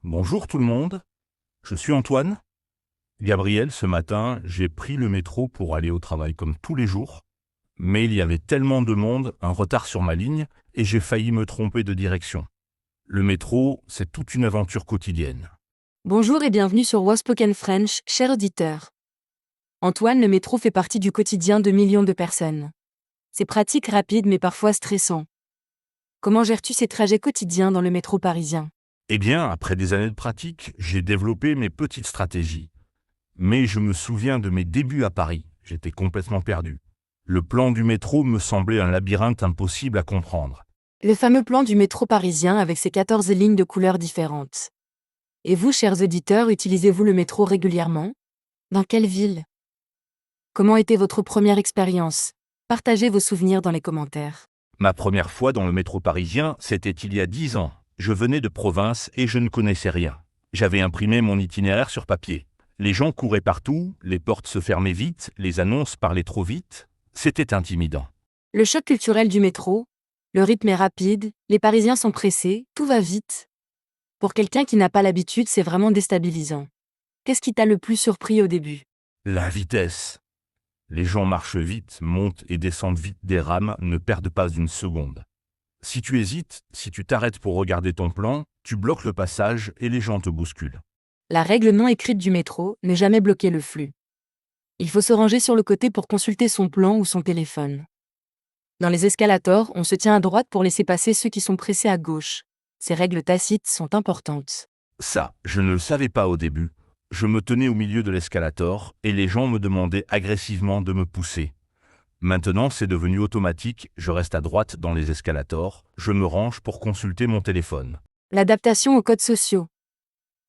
Bonjour tout le monde, je suis Antoine. Gabriel, ce matin, j'ai pris le métro pour aller au travail comme tous les jours, mais il y avait tellement de monde, un retard sur ma ligne, et j'ai failli me tromper de direction. Le métro, c'est toute une aventure quotidienne. Bonjour et bienvenue sur Waspoken French, cher auditeur. Antoine, le métro fait partie du quotidien de millions de personnes. C'est pratique, rapide mais parfois stressant. Comment gères-tu ces trajets quotidiens dans le métro parisien? Eh bien, après des années de pratique, j'ai développé mes petites stratégies. Mais je me souviens de mes débuts à Paris, j'étais complètement perdu. Le plan du métro me semblait un labyrinthe impossible à comprendre. Le fameux plan du métro parisien avec ses 14 lignes de couleurs différentes. Et vous, chers auditeurs, utilisez-vous le métro régulièrement? Dans quelle ville? Comment était votre première expérience? Partagez vos souvenirs dans les commentaires. Ma première fois dans le métro parisien, c'était il y a 10 ans. Je venais de province et je ne connaissais rien. J'avais imprimé mon itinéraire sur papier. Les gens couraient partout, les portes se fermaient vite, les annonces parlaient trop vite. C'était intimidant. Le choc culturel du métro, le rythme est rapide, les Parisiens sont pressés, tout va vite. Pour quelqu'un qui n'a pas l'habitude, c'est vraiment déstabilisant. Qu'est-ce qui t'a le plus surpris au début? La vitesse. Les gens marchent vite, montent et descendent vite des rames, ne perdent pas une seconde. Si tu hésites, si tu t'arrêtes pour regarder ton plan, tu bloques le passage et les gens te bousculent. La règle non écrite du métro, ne jamais bloquer le flux. Il faut se ranger sur le côté pour consulter son plan ou son téléphone. Dans les escalators, on se tient à droite pour laisser passer ceux qui sont pressés à gauche. Ces règles tacites sont importantes. Ça, je ne le savais pas au début. Je me tenais au milieu de l'escalator et les gens me demandaient agressivement de me pousser. Maintenant, c'est devenu automatique, je reste à droite dans les escalators, je me range pour consulter mon téléphone. L'adaptation aux codes sociaux.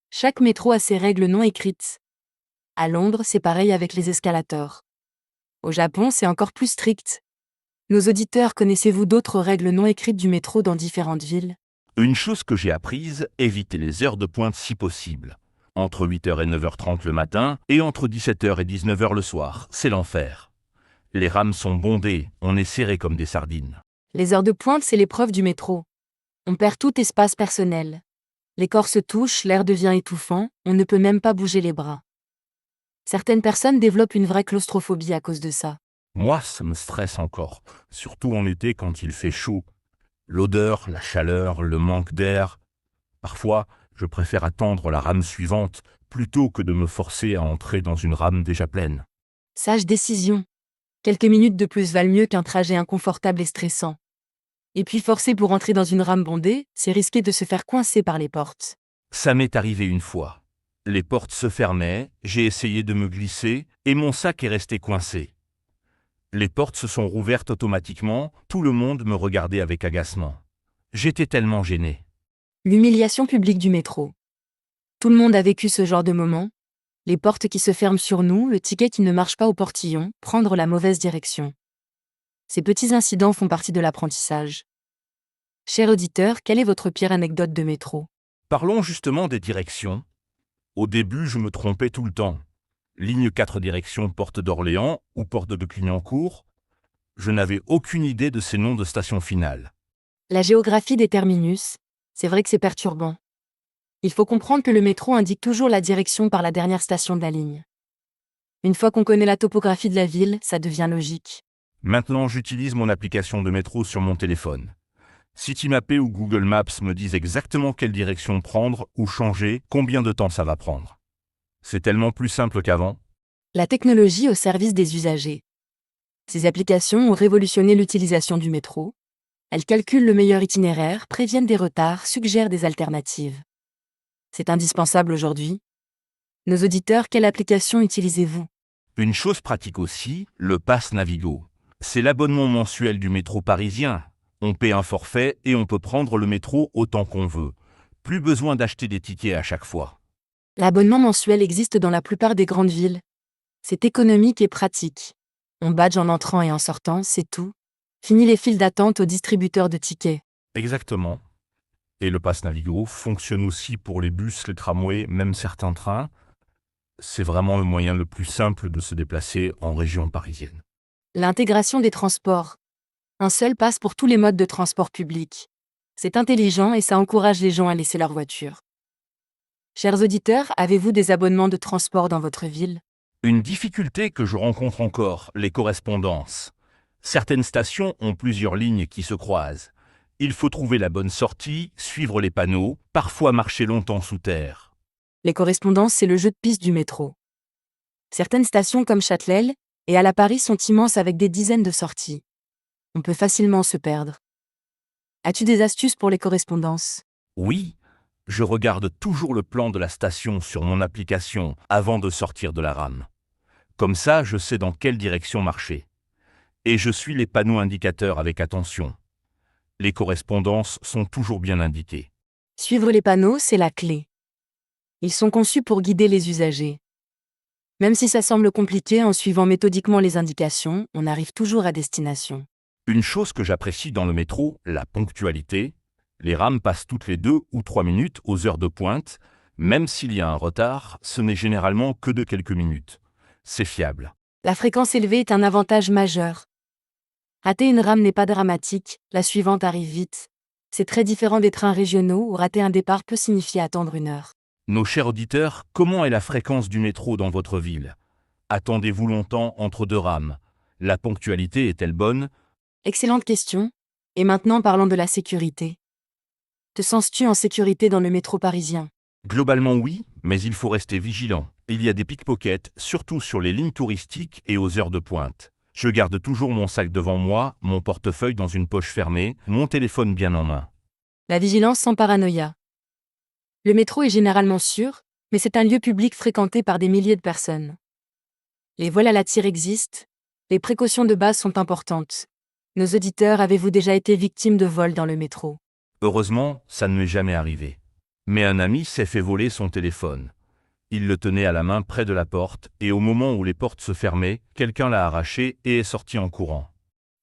Chaque métro a ses règles non écrites. À Londres, c'est pareil avec les escalators. Au Japon, c'est encore plus strict. Nos auditeurs, connaissez-vous d'autres règles non écrites du métro dans différentes villes? Une chose que j'ai apprise, éviter les heures de pointe si possible. Entre 8h et 9h30 le matin et entre 17h et 19h le soir, c'est l'enfer. Les rames sont bondées, on est serré comme des sardines. Les heures de pointe, c'est l'épreuve du métro. On perd tout espace personnel. Les corps se touchent, l'air devient étouffant, on ne peut même pas bouger les bras. Certaines personnes développent une vraie claustrophobie à cause de ça. Moi, ça me stresse encore, surtout en été quand il fait chaud. L'odeur, la chaleur, le manque d'air. Parfois, je préfère attendre la rame suivante plutôt que de me forcer à entrer dans une rame déjà pleine. Sage décision. Quelques minutes de plus valent mieux qu'un trajet inconfortable et stressant. Et puis forcer pour entrer dans une rame bondée, c'est risquer de se faire coincer par les portes. Ça m'est arrivé une fois. Les portes se fermaient, j'ai essayé de me glisser et mon sac est resté coincé. Les portes se sont rouvertes automatiquement, tout le monde me regardait avec agacement. J'étais tellement gêné. L'humiliation publique du métro. Tout le monde a vécu ce genre de moment. Les portes qui se ferment sur nous, le ticket qui ne marche pas au portillon, prendre la mauvaise direction. Ces petits incidents font partie de l'apprentissage. Cher auditeur, quelle est votre pire anecdote de métro? Parlons justement des directions. Au début, je me trompais tout le temps. Ligne 4 direction Porte d'Orléans ou Porte de Clignancourt. Je n'avais aucune idée de ces noms de stations finales. La géographie des terminus, c'est vrai que c'est perturbant. Il faut comprendre que le métro indique toujours la direction par la dernière station de la ligne. Une fois qu'on connaît la topographie de la ville, ça devient logique. Maintenant, j'utilise mon application de métro sur mon téléphone. Citymapper ou Google Maps me disent exactement quelle direction prendre ou changer, combien de temps ça va prendre. C'est tellement plus simple qu'avant. La technologie au service des usagers. Ces applications ont révolutionné l'utilisation du métro. Elles calculent le meilleur itinéraire, préviennent des retards, suggèrent des alternatives. C'est indispensable aujourd'hui. Nos auditeurs, quelle application utilisez-vous? Une chose pratique aussi, le Pass Navigo. C'est l'abonnement mensuel du métro parisien. On paie un forfait et on peut prendre le métro autant qu'on veut. Plus besoin d'acheter des tickets à chaque fois. L'abonnement mensuel existe dans la plupart des grandes villes. C'est économique et pratique. On badge en entrant et en sortant, c'est tout. Fini les files d'attente aux distributeurs de tickets. Exactement. Et le Pass Navigo fonctionne aussi pour les bus, les tramways, même certains trains. C'est vraiment le moyen le plus simple de se déplacer en région parisienne. L'intégration des transports. Un seul passe pour tous les modes de transport public. C'est intelligent et ça encourage les gens à laisser leur voiture. Chers auditeurs, avez-vous des abonnements de transport dans votre ville? Une difficulté que je rencontre encore, les correspondances. Certaines stations ont plusieurs lignes qui se croisent. Il faut trouver la bonne sortie, suivre les panneaux, parfois marcher longtemps sous terre. Les correspondances, c'est le jeu de piste du métro. Certaines stations comme Châtelet et à la Paris sont immenses avec des dizaines de sorties. On peut facilement se perdre. As-tu des astuces pour les correspondances? Oui, je regarde toujours le plan de la station sur mon application avant de sortir de la rame. Comme ça, je sais dans quelle direction marcher. Et je suis les panneaux indicateurs avec attention. Les correspondances sont toujours bien indiquées. Suivre les panneaux, c'est la clé. Ils sont conçus pour guider les usagers. Même si ça semble compliqué, en suivant méthodiquement les indications, on arrive toujours à destination. Une chose que j'apprécie dans le métro, la ponctualité. Les rames passent toutes les 2 ou 3 minutes aux heures de pointe. Même s'il y a un retard, ce n'est généralement que de quelques minutes. C'est fiable. La fréquence élevée est un avantage majeur. Rater une rame n'est pas dramatique, la suivante arrive vite. C'est très différent des trains régionaux où rater un départ peut signifier attendre 1 heure. Nos chers auditeurs, comment est la fréquence du métro dans votre ville? Attendez-vous longtemps entre 2 rames? La ponctualité est-elle bonne? Excellente question. Et maintenant parlons de la sécurité. Te sens-tu en sécurité dans le métro parisien? Globalement oui, mais il faut rester vigilant. Il y a des pickpockets, surtout sur les lignes touristiques et aux heures de pointe. Je garde toujours mon sac devant moi, mon portefeuille dans une poche fermée, mon téléphone bien en main. La vigilance sans paranoïa. Le métro est généralement sûr, mais c'est un lieu public fréquenté par des milliers de personnes. Les vols à la tire existent, les précautions de base sont importantes. Nos auditeurs, avez-vous déjà été victime de vols dans le métro? Heureusement, ça ne m'est jamais arrivé. Mais un ami s'est fait voler son téléphone. Il le tenait à la main près de la porte, et au moment où les portes se fermaient, quelqu'un l'a arraché et est sorti en courant.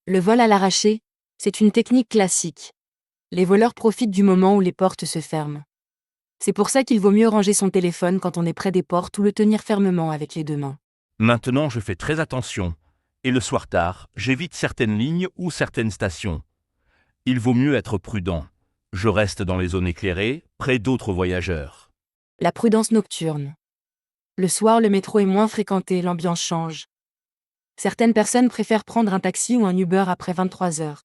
Le vol à l'arraché, c'est une technique classique. Les voleurs profitent du moment où les portes se ferment. C'est pour ça qu'il vaut mieux ranger son téléphone quand on est près des portes ou le tenir fermement avec les 2 mains. Maintenant, je fais très attention. Et le soir tard, j'évite certaines lignes ou certaines stations. Il vaut mieux être prudent. Je reste dans les zones éclairées, près d'autres voyageurs. La prudence nocturne. Le soir, le métro est moins fréquenté, l'ambiance change. Certaines personnes préfèrent prendre un taxi ou un Uber après 23 heures.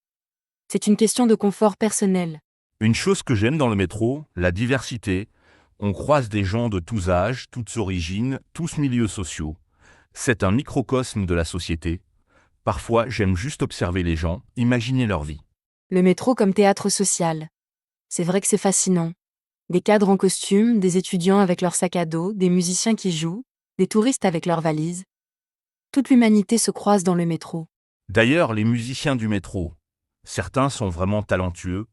C'est une question de confort personnel. Une chose que j'aime dans le métro, la diversité. On croise des gens de tous âges, toutes origines, tous milieux sociaux. C'est un microcosme de la société. Parfois, j'aime juste observer les gens, imaginer leur vie. Le métro comme théâtre social. C'est vrai que c'est fascinant. Des cadres en costume, des étudiants avec leurs sacs à dos, des musiciens qui jouent, des touristes avec leurs valises. Toute l'humanité se croise dans le métro. D'ailleurs, les musiciens du métro, certains sont vraiment talentueux.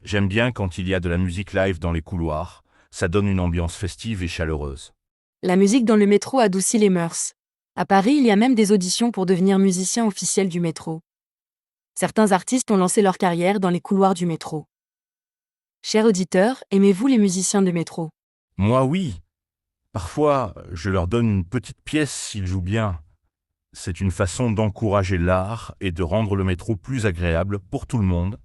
J'aime bien quand il y a de la musique live dans les couloirs, ça donne une ambiance festive et chaleureuse. La musique dans le métro adoucit les mœurs. À Paris, il y a même des auditions pour devenir musicien officiel du métro. Certains artistes ont lancé leur carrière dans les couloirs du métro. Chers auditeurs, aimez-vous les musiciens de métro? Moi oui. Parfois, je leur donne une petite pièce s'ils jouent bien. C'est une façon d'encourager l'art et de rendre le métro plus agréable pour tout le monde.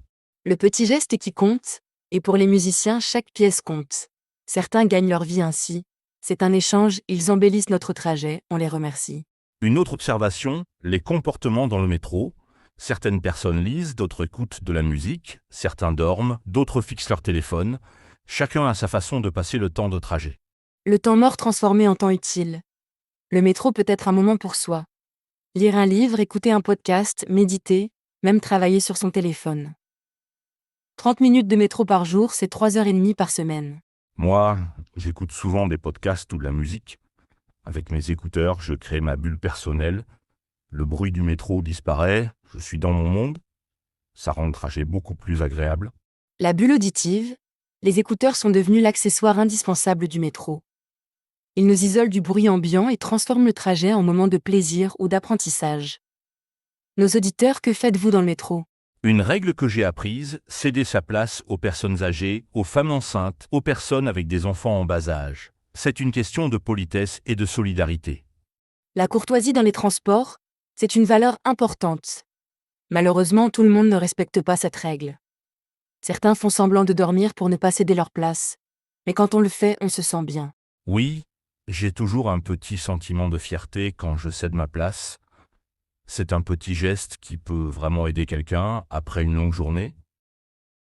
Le petit geste qui compte, et pour les musiciens, chaque pièce compte. Certains gagnent leur vie ainsi. C'est un échange, ils embellissent notre trajet, on les remercie. Une autre observation, les comportements dans le métro. Certaines personnes lisent, d'autres écoutent de la musique, certains dorment, d'autres fixent leur téléphone. Chacun a sa façon de passer le temps de trajet. Le temps mort transformé en temps utile. Le métro peut être un moment pour soi. Lire un livre, écouter un podcast, méditer, même travailler sur son téléphone. 30 minutes de métro par jour, c'est 3h30 par semaine. Moi, j'écoute souvent des podcasts ou de la musique. Avec mes écouteurs, je crée ma bulle personnelle. Le bruit du métro disparaît, je suis dans mon monde. Ça rend le trajet beaucoup plus agréable. La bulle auditive, les écouteurs sont devenus l'accessoire indispensable du métro. Ils nous isolent du bruit ambiant et transforment le trajet en moment de plaisir ou d'apprentissage. Nos auditeurs, que faites-vous dans le métro? Une règle que j'ai apprise, céder sa place aux personnes âgées, aux femmes enceintes, aux personnes avec des enfants en bas âge. C'est une question de politesse et de solidarité. La courtoisie dans les transports, c'est une valeur importante. Malheureusement, tout le monde ne respecte pas cette règle. Certains font semblant de dormir pour ne pas céder leur place. Mais quand on le fait, on se sent bien. Oui, j'ai toujours un petit sentiment de fierté quand je cède ma place. C'est un petit geste qui peut vraiment aider quelqu'un après une longue journée.